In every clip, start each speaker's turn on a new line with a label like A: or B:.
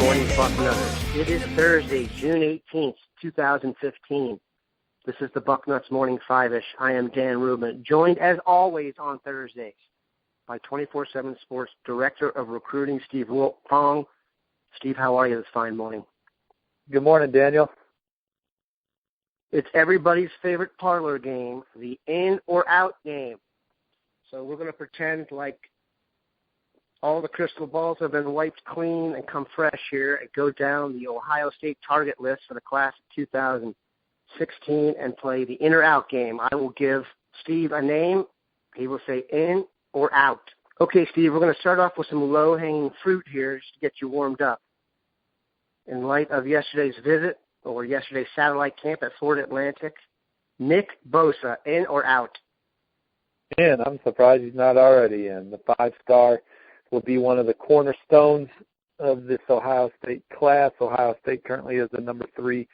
A: morning, Bucknuts. It is Thursday, June 18th, 2015. This is the Bucknuts Morning Five-ish. I am Dan Rubin, joined as always on Thursdays by 24/7 Sports Director of Recruiting, Steve Wiltfong. Steve, how are you this fine morning?
B: Good morning, Daniel.
A: It's everybody's favorite parlor game, the in or out game. So we're going to pretend like all the crystal balls have been wiped clean and come fresh here and go down the Ohio State target list for the class of 2016 and play the in or out game. I will give Steve a name. He will say in or out. Okay, Steve, we're going to start off with some low-hanging fruit here just to get you warmed up. In light of yesterday's visit or yesterday's satellite camp at Florida Atlantic, Nick Bosa, in or out?
B: In. I'm surprised he's not already in. The five-star will be one of the cornerstones of this Ohio State class. Ohio State currently is the number 3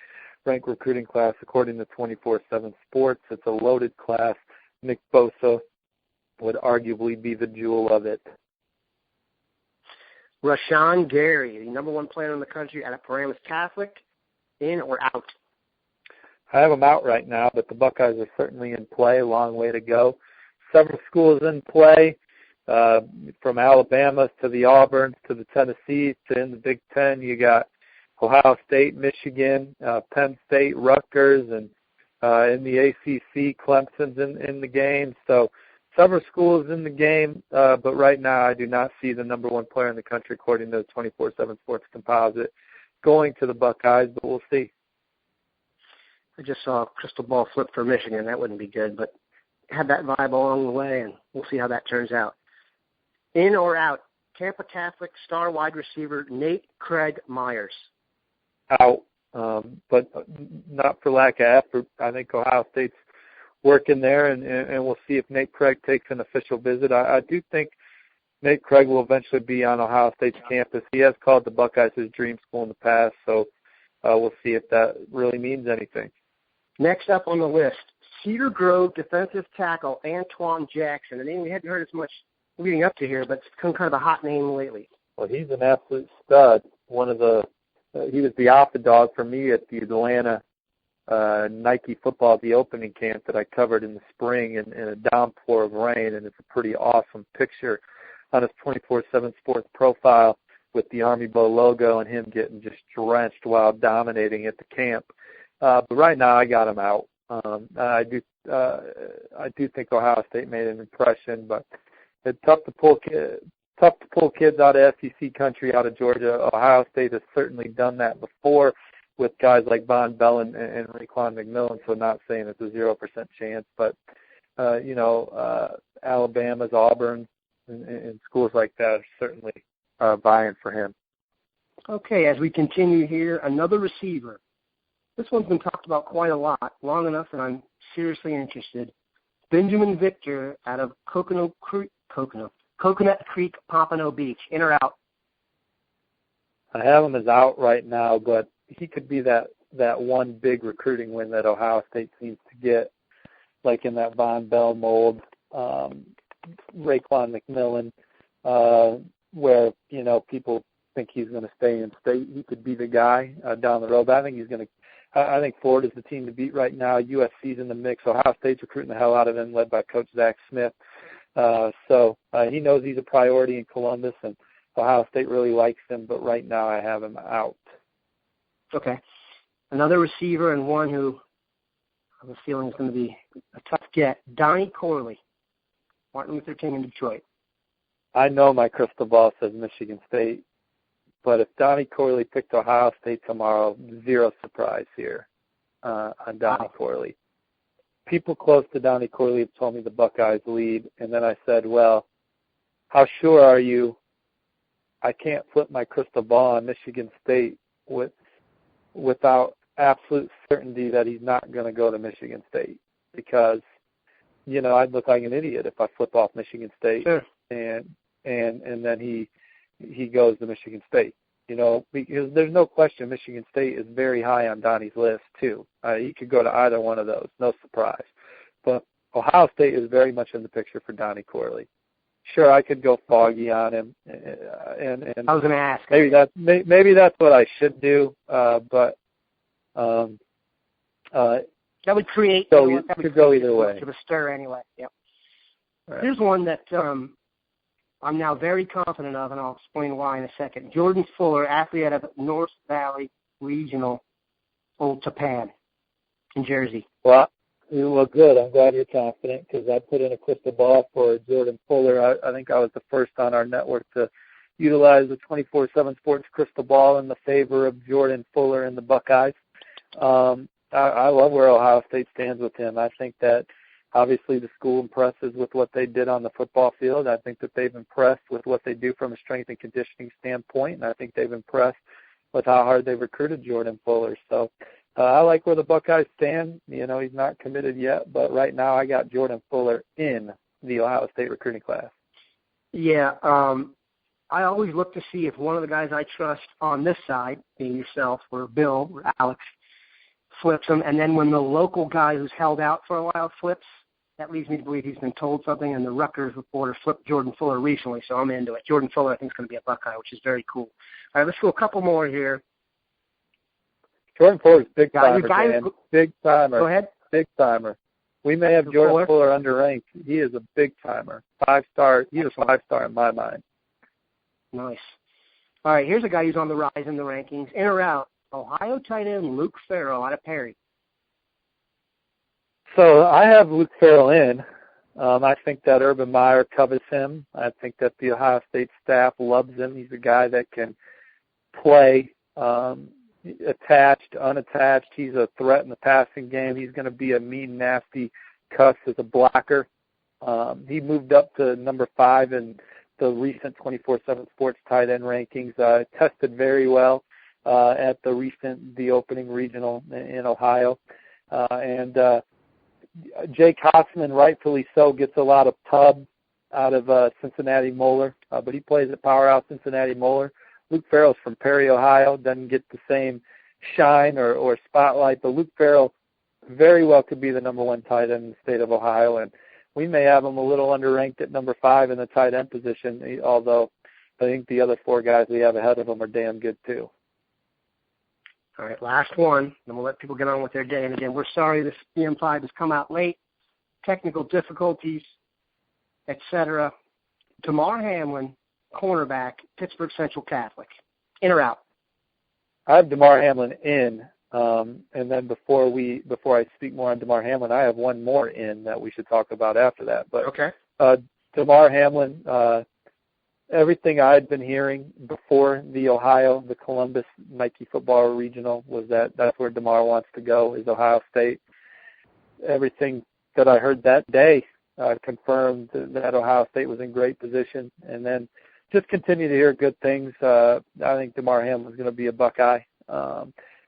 B: ranked recruiting class according to 24/7 Sports. It's a loaded class. Nick Bosa would arguably be the jewel of it.
A: Rashan Gary, the number 1 player in the country at a Paramus Catholic, in or out?
B: I have him out right now, but the Buckeyes are certainly in play. A long way to go. Several schools in play. From Alabama to the Auburns to the Tennessee to in the Big Ten, you got Ohio State, Michigan, Penn State, Rutgers, and in the ACC, Clemson's in the game. So several schools in the game, but right now I do not see the number 1 player in the country according to the 24/7 Sports composite going to the Buckeyes, but we'll see.
A: I just saw a crystal ball flip for Michigan. That wouldn't be good, but had that vibe along the way, and we'll see how that turns out. In or out, Tampa Catholic star wide receiver Nate Craig Myers?
B: Out, but not for lack of effort. I think Ohio State's working there, and we'll see if Nate Craig takes an official visit. I do think Nate Craig will eventually be on Ohio State's campus. He has called the Buckeyes his dream school in the past, so we'll see if that really means anything.
A: Next up on the list, Cedar Grove defensive tackle Antwon Jackson. A name we hadn't heard as much leading up to here, but it's become kind of a hot name lately.
B: Well, he's an absolute stud. He was the alpha dog for me at the Atlanta Nike football, the opening camp that I covered in the spring in a downpour of rain, and it's a pretty awesome picture on his 24/7 Sports profile with the Army Bow logo and him getting just drenched while dominating at the camp. But right now I got him out. I do think Ohio State made an impression, but it's tough to pull kids out of SEC country, out of Georgia. Ohio State has certainly done that before with guys like Von Bell and Raekwon McMillan, so not saying it's a 0% chance, but, Alabama's, Auburn, and schools like that are certainly vying for him.
A: Okay, as we continue here, another receiver. This one's been talked about quite a lot, long enough that I'm seriously interested. Benjamin Victor out of Coconut Creek, Pompano Beach, in or out?
B: I have him as out right now, but he could be that one big recruiting win that Ohio State seems to get, like in that Von Bell mold, Raekwon McMillan, where, people think he's going to stay in state. He could be the guy down the road, but I think Florida's the team to beat right now. USC's in the mix. Ohio State's recruiting the hell out of him, led by Coach Zach Smith. So he knows he's a priority in Columbus, and Ohio State really likes him, but right now I have him out.
A: Okay. Another receiver and one who I have a feeling is going to be a tough get, Donnie Corley, Martin Luther King in Detroit.
B: I know my crystal ball says Michigan State, but if Donnie Corley picked Ohio State tomorrow, zero surprise here on Donnie Corley. People close to Donnie Corley have told me the Buckeyes lead, and then I said, well, how sure are you? I can't flip my crystal ball on Michigan State without absolute certainty that he's not going to go to Michigan State because, I'd look like an idiot if I flip off Michigan State and then he goes to Michigan State. Because there's no question Michigan State is very high on Donnie's list, too. He could go to either one of those, no surprise. But Ohio State is very much in the picture for Donnie Corley. sure, I could go foggy on him, and
A: I was going to ask.
B: Maybe that's what I should do, but
A: that would create.
B: Could go either way.
A: To the stir anyway. Yep.
B: Right.
A: Here's one that I'm now very confident of, and I'll explain why in a second. Jordan Fuller, athlete out of North Valley Regional, Old Tappan, in Jersey.
B: Well, good. I'm glad you're confident because I put in a crystal ball for Jordan Fuller. I think I was the first on our network to utilize the 24/7 Sports crystal ball in the favor of Jordan Fuller and the Buckeyes. I love where Ohio State stands with him. I think that obviously the school impresses with what they did on the football field. I think that they've impressed with what they do from a strength and conditioning standpoint, and I think they've impressed with how hard they've recruited Jordan Fuller. So I like where the Buckeyes stand. You know, he's not committed yet, but right now I got Jordan Fuller in the Ohio State recruiting class.
A: Yeah, I always look to see if one of the guys I trust on this side, being yourself or Bill or Alex, flips him, and then when the local guy who's held out for a while flips, that leads me to believe he's been told something, and the Rutgers reporter flipped Jordan Fuller recently, so I'm into it. Jordan Fuller, I think, is going to be a Buckeye, which is very cool. All right, let's go a couple more here.
B: Jordan Fuller's big timer, man. Big timer.
A: Go ahead.
B: Big timer. We may have Jordan Fuller underranked. He is a big timer. 5-star. He's a 5-star in my mind.
A: Nice. All right, here's a guy who's on the rise in the rankings. In or out, Ohio tight end Luke Farrell out of Perry.
B: So I have Luke Farrell in. I think that Urban Meyer covets him. I think that the Ohio State staff loves him. He's a guy that can play attached, unattached. He's a threat in the passing game. He's going to be a mean, nasty cuss as a blocker. He moved up to number 5 in the recent 24/7 Sports tight end rankings. Tested very well at the opening regional in Ohio. And Jake Hossman, rightfully so, gets a lot of pub out of Cincinnati Moeller, but he plays at Powerhouse Cincinnati Moeller. Luke Farrell's from Perry, Ohio, doesn't get the same shine or spotlight, but Luke Farrell very well could be the number 1 tight end in the state of Ohio, and we may have him a little underranked at number 5 in the tight end position, although I think the other 4 guys we have ahead of him are damn good too.
A: All right, last one, then we'll let people get on with their day. And again, we're sorry this PM5 has come out late, technical difficulties, etc. Damar Hamlin, cornerback, Pittsburgh Central Catholic. In or out?
B: I have Damar Hamlin in, and then before I speak more on Damar Hamlin, I have one more in that we should talk about after that. But
A: okay.
B: Damar Hamlin, everything I had been hearing before the Columbus Nike football regional was that's where Damar wants to go, is Ohio State. Everything that I heard that day confirmed that Ohio State was in great position. And then just continue to hear good things. I think Damar Hamlin is going to be a Buckeye.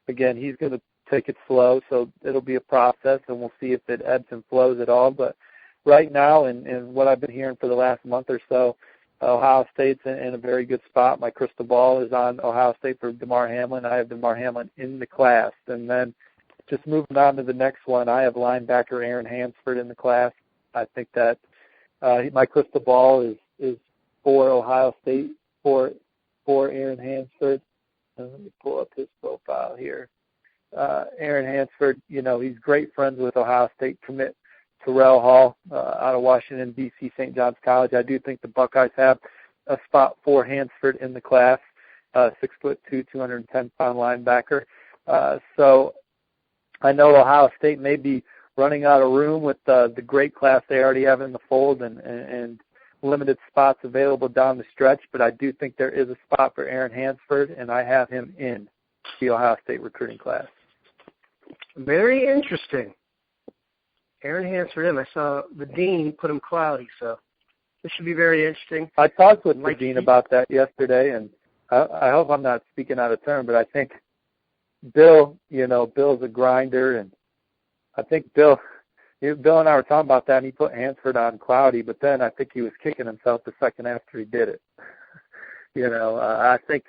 B: Again, he's going to take it slow, so it'll be a process, and we'll see if it ebbs and flows at all. But right now, and what I've been hearing for the last month or so, Ohio State's in a very good spot. My crystal ball is on Ohio State for Damar Hamlin. I have Damar Hamlin in the class. And then just moving on to the next one, I have linebacker Aaron Hansford in the class. I think that my crystal ball is for Ohio State for Aaron Hansford. Let me pull up his profile here. Aaron Hansford, he's great friends with Ohio State commit Farrell Hall out of Washington, D.C., St. John's College. I do think the Buckeyes have a spot for Hansford in the class, 6'2", 210-pound linebacker. So I know Ohio State may be running out of room with the great class they already have in the fold and limited spots available down the stretch, but I do think there is a spot for Aaron Hansford, and I have him in the Ohio State recruiting class.
A: Very interesting. Aaron Hansford in. I saw the dean put him cloudy, so this should be very interesting.
B: I talked with the dean about that yesterday, and I hope I'm not speaking out of turn, but I think Bill's a grinder, and I think Bill and I were talking about that, and he put Hansford on cloudy, but then I think he was kicking himself the second after he did it. I think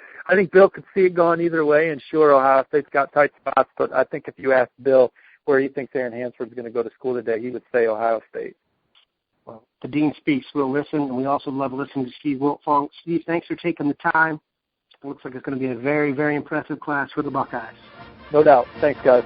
B: Bill could see it going either way, and sure, Ohio State's got tight spots, but I think if you ask Bill where he thinks Aaron Hansford's going to go to school today, he would say Ohio State.
A: Well, the Dean speaks. We'll listen, and we also love listening to Steve Wiltfong. Steve, thanks for taking the time. It looks like it's going to be a very, very impressive class for the Buckeyes.
B: No doubt. Thanks, guys.